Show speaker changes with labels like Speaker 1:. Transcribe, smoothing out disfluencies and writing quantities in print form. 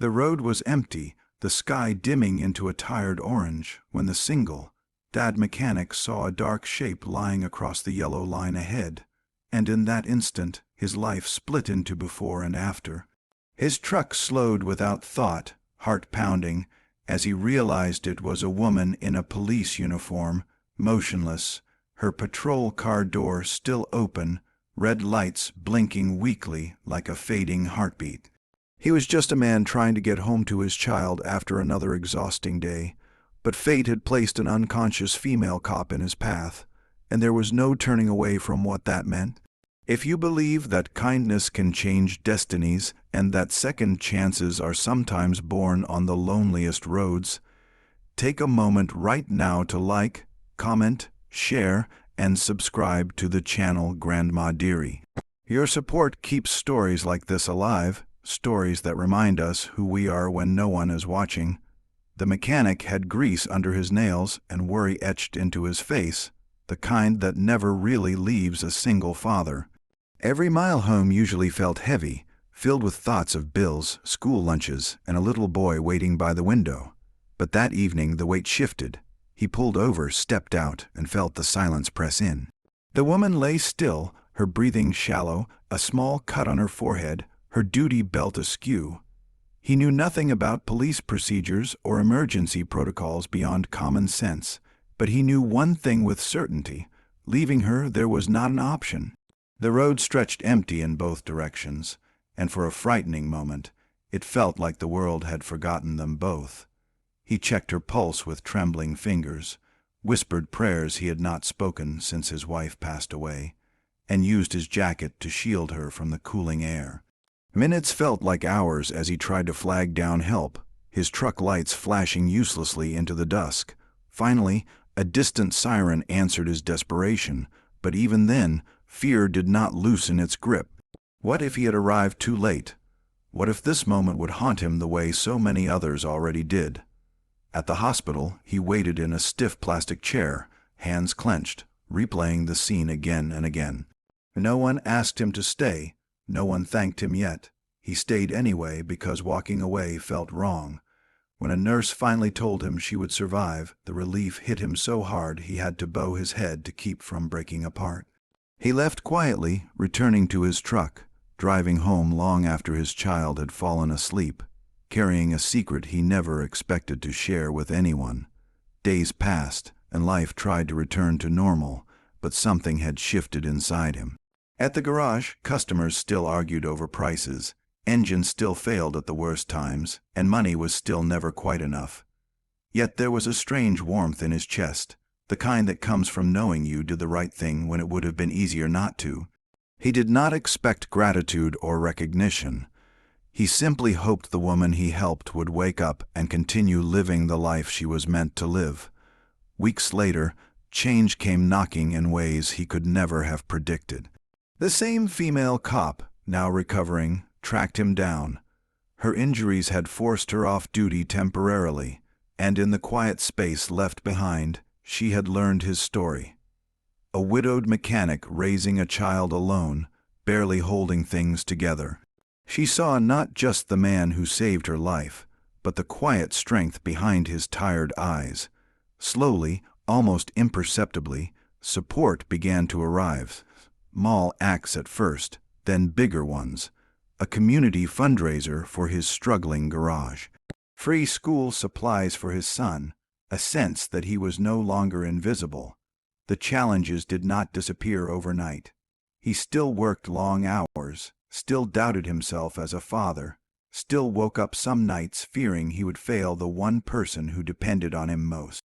Speaker 1: The road was empty, the sky dimming into a tired orange, when the single-dad mechanic saw a dark shape lying across the yellow line ahead, and in that instant his life split into before and after. His truck slowed without thought, heart pounding, as he realized it was a woman in a police uniform, motionless, her patrol car door still open, red lights blinking weakly like a fading heartbeat. He was just a man trying to get home to his child after another exhausting day, but fate had placed an unconscious female cop in his path, and there was no turning away from what that meant. If you believe that kindness can change destinies and that second chances are sometimes born on the loneliest roads, take a moment right now to like, comment, share, and subscribe to the channel Grandma Dearie. Your support keeps stories like this alive, stories that remind us who we are when no one is watching. The mechanic had grease under his nails and worry etched into his face, the kind that never really leaves a single father. Every mile home usually felt heavy, filled with thoughts of bills, school lunches, and a little boy waiting by the window. But that evening the weight shifted. He pulled over, stepped out, and felt the silence press in. The woman lay still, her breathing shallow, a small cut on her forehead, her duty belt askew. He knew nothing about police procedures or emergency protocols beyond common sense, but he knew one thing with certainty: leaving her there was not an option. The road stretched empty in both directions, and for a frightening moment it felt like the world had forgotten them both. He checked her pulse with trembling fingers, whispered prayers he had not spoken since his wife passed away, and used his jacket to shield her from the cooling air. Minutes felt like hours as he tried to flag down help, his truck lights flashing uselessly into the dusk. Finally, a distant siren answered his desperation, but even then, fear did not loosen its grip. What if he had arrived too late? What if this moment would haunt him the way so many others already did? At the hospital, he waited in a stiff plastic chair, hands clenched, replaying the scene again and again. No one asked him to stay. No one thanked him yet. He stayed anyway because walking away felt wrong. When a nurse finally told him she would survive, the relief hit him so hard he had to bow his head to keep from breaking apart. He left quietly, returning to his truck, driving home long after his child had fallen asleep, carrying a secret he never expected to share with anyone. Days passed, and life tried to return to normal, but something had shifted inside him. At the garage, customers still argued over prices, engines still failed at the worst times, and money was still never quite enough. Yet there was a strange warmth in his chest, the kind that comes from knowing you did the right thing when it would have been easier not to. He did not expect gratitude or recognition. He simply hoped the woman he helped would wake up and continue living the life she was meant to live. Weeks later, change came knocking in ways he could never have predicted. The same female cop, now recovering, tracked him down. Her injuries had forced her off duty temporarily, and in the quiet space left behind, she had learned his story. A widowed mechanic raising a child alone, barely holding things together. She saw not just the man who saved her life, but the quiet strength behind his tired eyes. Slowly, almost imperceptibly, support began to arrive. Small acts at first, then bigger ones. A community fundraiser for his struggling garage. Free school supplies for his son, a sense that he was no longer invisible. The challenges did not disappear overnight. He still worked long hours, still doubted himself as a father, still woke up some nights fearing he would fail the one person who depended on him most.